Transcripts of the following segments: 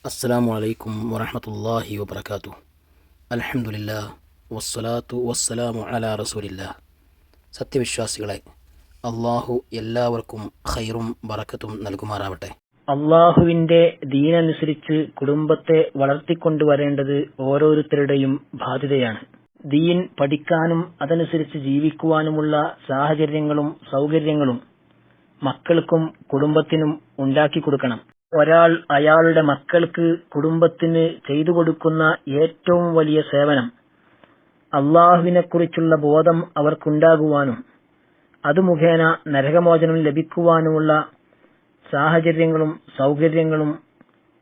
അസ്സലാമു അലൈക്കും വറഹ്മത്തുള്ളാഹി വബറകാതുഹു. അൽഹംദുലില്ലാഹ് വസ്സലാത്തു വസ്സലാമു അലാ റസൂലില്ലാഹ്. സത്യവിശ്വാസികളെ, അള്ളാഹു എല്ലാവർക്കും ഖൈറും ബറക്കത്തും നൽകുമാറാവട്ടെ. അള്ളാഹുവിന്റെ ദീനനുസരിച്ച് കുടുംബത്തെ വളർത്തിക്കൊണ്ടുവരേണ്ടത് ഓരോരുത്തരുടെയും ബാധ്യതയാണ്. ദീൻ പഠിക്കാനും അതനുസരിച്ച് ജീവിക്കുവാനുമുള്ള സാഹചര്യങ്ങളും സൗകര്യങ്ങളും മക്കൾക്കും കുടുംബത്തിനും ഉണ്ടാക്കി കൊടുക്കണം. ഒരാൾ അയാളുടെ മക്കൾക്ക് കുടുംബത്തിന് ചെയ്തു കൊടുക്കുന്ന ഏറ്റവും വലിയ സേവനം അള്ളാഹുവിനെക്കുറിച്ചുള്ള ബോധം അവർക്കുണ്ടാകുവാനും അത് മുഖേന നരകമോചനം ലഭിക്കുവാനുമുള്ള സാഹചര്യങ്ങളും സൗകര്യങ്ങളും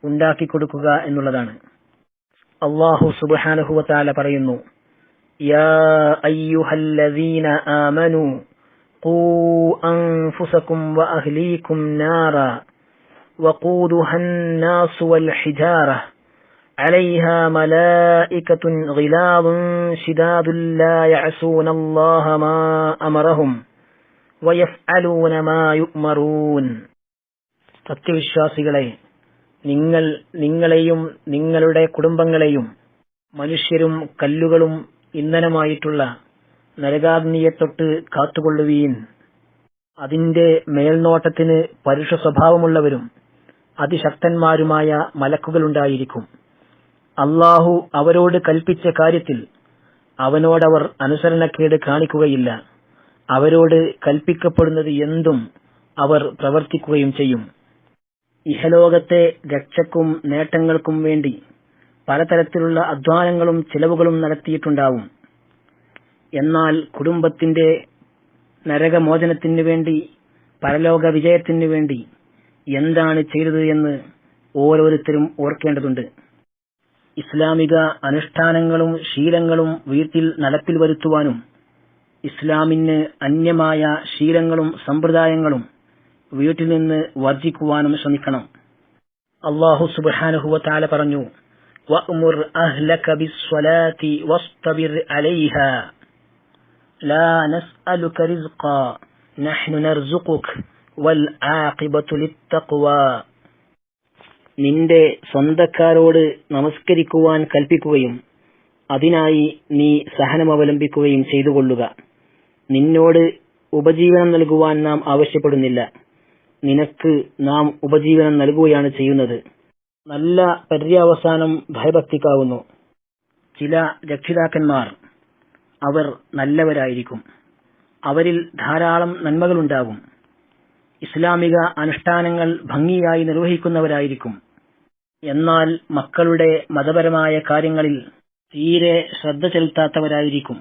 ഉണ്ടാക്കി കൊടുക്കുക എന്നുള്ളതാണ്. അല്ലാഹു സുബ്ഹാനഹു വ തആല പറയുന്നു, യാ അയ്യുഹല്ലദീന ആമനൂ ഖൂ അൻഫുസകും വ അഹ്ലീകും നാറാ വഖൂദുഹാ അന്നാസു വൽ ഹിജാറ അലൈഹാ മലായികത്തുൻ ഗിലാദുൻ ശിദാദുൻ ലാ യഅസൂനല്ലാഹ മാ അമറഹും വയഫ്അലൂന മാ യുഅ്മറൂൻ. സത്യവിശ്വാസികളെ, നിങ്ങളെയും നിങ്ങളുടെ കുടുംബങ്ങളെയും മനുഷ്യരും കല്ലുകളും ഇന്ധനമായിട്ടുള്ള നരകാഗ്നിയെ തൊട്ട് കാത്തുകൊള്ളുവീൻ. അതിന്റെ മേൽനോട്ടത്തിന് പരുഷ സ്വഭാവമുള്ളവരും അതിശക്തന്മാരുമായ മലക്കുകളുണ്ടായിരിക്കും. അള്ളാഹു അവരോട് കൽപ്പിച്ച കാര്യത്തിൽ അവനോടവർ അനുസരണക്കേട് കാണിക്കുകയില്ല. അവരോട് കൽപ്പിക്കപ്പെടുന്നത് എന്തും അവർ പ്രവർത്തിക്കുകയും ചെയ്യും. ഇഹലോകത്തെ രക്ഷയ്ക്കും നേട്ടങ്ങൾക്കും വേണ്ടി പലതരത്തിലുള്ള അധ്വാനങ്ങളും ചിലവുകളും നടത്തിയിട്ടുണ്ടാവും. എന്നാൽ കുടുംബത്തിന്റെ നരകമോചനത്തിനു വേണ്ടി, പരലോക വിജയത്തിനു വേണ്ടി എന്താണ് ചെയ്തത് എന്ന് ഓരോരുത്തരും ഓർക്കേണ്ടതുണ്ട്. ഇസ്ലാമിക അനുഷ്ഠാനങ്ങളും ശീലങ്ങളും വീട്ടിൽ നടപ്പിൽ വരുത്തുവാനും ഇസ്ലാമിന് അന്യമായ ശീലങ്ങളും സമ്പ്രദായങ്ങളും വീട്ടിൽ നിന്ന് വർജിക്കുവാനും ശ്രമിക്കണം. അല്ലാഹു സുബ്ഹാനഹു വ തആല പറഞ്ഞു, വഅ്മുർ അഹ്ലക ബിസ്സലാത്തി വസ്തബിർ അലൈഹാ ലാ നസ്അലുക റിസ്ഖാ നഹ്നു നർസുഖുക വൽ ആഖിബതു ലിത്തഖ്വാ. നിന്റെ സ്വന്തക്കാരോട് നമസ്കരിക്കുവാൻ കൽപ്പിക്കുകയും അതിനായി നീ സഹനമവലംബിക്കുകയും ചെയ്തുകൊള്ളുക. നിന്നോട് ഉപജീവനം നൽകുവാൻ നാം ആവശ്യപ്പെടുന്നില്ല, നിനക്ക് നാം ഉപജീവനം നൽകുകയാണ് ചെയ്യുന്നത്. നല്ല പര്യവസാനം ഭയഭക്തിക്കാവുന്നു. ചില രക്ഷിതാക്കന്മാർ അവർ നല്ലവരായിരിക്കും, അവരിൽ ധാരാളം നന്മകളുണ്ടാകും, ഇസ്ലാമിക അനുഷ്ഠാനങ്ങൾ ഭംഗിയായി നിർവഹിക്കുന്നവരായിരിക്കും. എന്നാൽ മക്കളുടെ മതപരമായ കാര്യങ്ങളിൽ തീരെ ശ്രദ്ധ ചെലുത്താത്തവരായിരിക്കും.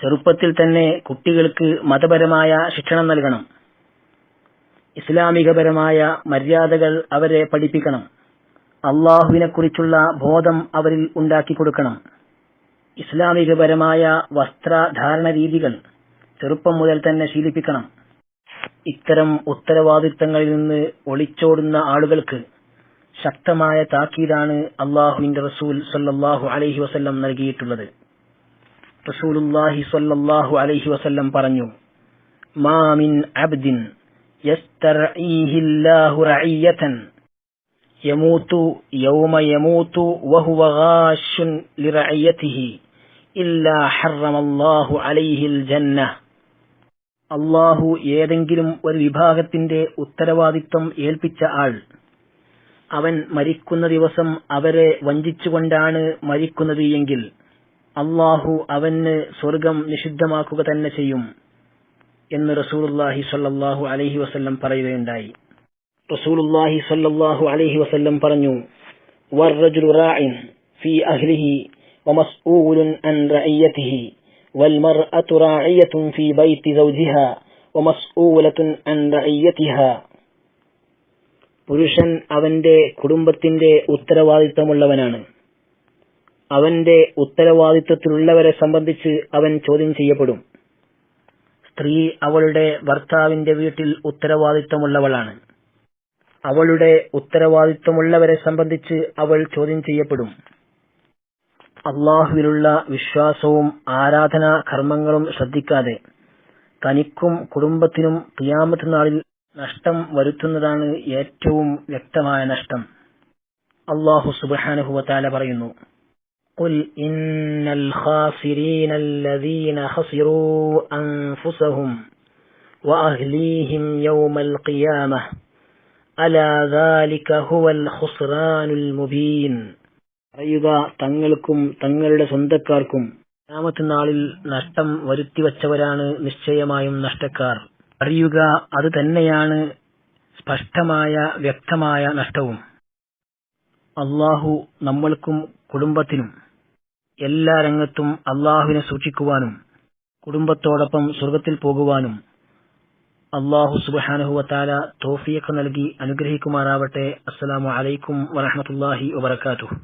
ചെറുപ്പത്തിൽ തന്നെ കുട്ടികൾക്ക് മതപരമായ ശിക്ഷണം നൽകണം. ഇസ്ലാമികപരമായ മര്യാദകൾ അവരെ പഠിപ്പിക്കണം. അള്ളാഹുവിനെക്കുറിച്ചുള്ള ബോധം അവരിൽ ഉണ്ടാക്കി കൊടുക്കണം. ഇസ്ലാമികപരമായ വസ്ത്രധാരണ രീതികൾ ചെറുപ്പം മുതൽ തന്നെ ശീലിപ്പിക്കണം. ഇത്തരം ഉത്തരവാദിത്തങ്ങളിൽ നിന്ന് ഒളിച്ചോടുന്ന ആളുകൾക്ക് ശക്തമായ താക്കീതാണ് അള്ളാഹുവിന്റെ റസൂൽ സല്ലല്ലാഹു അലൈഹി വസല്ലം നൽകിയിട്ടുള്ളത്. റസൂലുള്ളാഹി സ്വല്ലല്ലാഹു അലൈഹി വസല്ലം പറഞ്ഞു, മാ മിൻ അബ്ദിൻ യസ്തർഈഹില്ലാഹു റഈയതൻ യമൂതു യൗമ യമൂതു വഹുവ ഗാശുൻ ലിറഈയതിഹി ഇല്ലാ ഹറമല്ലാഹു അലൈഹിൽ ജന്നഹ്. അല്ലാഹു ഏതെങ്കിലും ഒരു വിഭാഗത്തിന്റെ ഉത്തരവാദിത്വം ഏൽപ്പിച്ച ആൾ അവൻ മരിക്കുന്ന ദിവസം അവരെ വഞ്ചിച്ചുകൊണ്ടാണ് മരിക്കുന്നത് എങ്കിൽ അല്ലാഹു അവന് സ്വർഗം നിഷിദ്ധമാക്കുക തന്നെ ചെയ്യും എന്ന് റസൂലുള്ളാഹി സ്വല്ലല്ലാഹു അലൈഹി വസല്ലം പറയുകയുണ്ടായി. റസൂലുള്ളാഹി സ്വല്ലല്ലാഹു അലൈഹി വസല്ലം പറഞ്ഞു, വറജുലു റാഇൻ ഫീ അഹ്ലിഹി വമസ്ഊലുൻ അൻ റഇയതിഹി വൽമർഅതു റാഇയത്തുൻ ഫീ ബൈതി സൗജിഹാ വമസ്ഊലത്തുൻ അൻ റഇയതിഹാ. പുരുഷൻ അവന്റെ കുടുംബത്തിന്റെ ഉത്തരവാദിത്തമുള്ളവനാണ്. അവന്റെ ഉത്തരവാദിത്തത്തിലുള്ളവരെ സംബന്ധിച്ച് അവൻ ചോദ്യം ചെയ്യപ്പെടും. സ്ത്രീ അവളുടെ ഭർത്താവിന്റെ വീട്ടിൽ ഉത്തരവാദിത്തമുള്ളവളാണ്. അവളുടെ ഉത്തരവാദിത്തമുള്ളവരെ സംബന്ധിച്ച് അവൾ ചോദ്യം ചെയ്യപ്പെടും. അള്ളാഹുവിലുള്ള വിശ്വാസവും ആരാധനാ കർമ്മങ്ങളും ശ്രദ്ധിക്കാതെ തനിക്കും കുടുംബത്തിനും ഖിയാമത്ത് നാളിൽ നഷ്ടം വരുത്തുന്നതാണ് ഏറ്റവും വ്യക്തമായ നഷ്ടം. അല്ലാഹു സുബ്ഹാനഹു വ തആല പറയുന്നു, ഖുൽ ഇന്നൽ ഖാസിരീന അല്ലദീന ഖസിറൂ അൻഫുസഹും വഅഹ്ലീഹിം യൗമൽ ഖിയാമഹ അലാ ദാലിക ഹുവൽ ഖുസ്റാനുൽ മുബീൻ. പറയുക, തങ്ങൾക്കും തങ്ങളുടെ സ്വന്തക്കാർക്കും ഖിയാമത്ത് നാളിൽ നഷ്ടം വരുത്തിവച്ചവരാണ് നിശ്ചയമായും നഷ്ടക്കാർ. അറിയുക, അത് തന്നെയാണ് സ്പഷ്ടമായ വ്യക്തമായ നഷ്ടവും. അള്ളാഹു നമ്മൾക്കും കുടുംബത്തിനും എല്ലാ രംഗത്തും അള്ളാഹുവിനെ സൂക്ഷിക്കുവാനും കുടുംബത്തോടൊപ്പം സ്വർഗത്തിൽ പോകുവാനും അള്ളാഹു സുബ്ഹാനഹു വ തആല തൗഫീഖ് നൽകി അനുഗ്രഹിക്കുമാറാവട്ടെ. അസ്സലാമു അലൈക്കും വറഹ്മത്തുള്ളാഹി വബറകാതുഹു.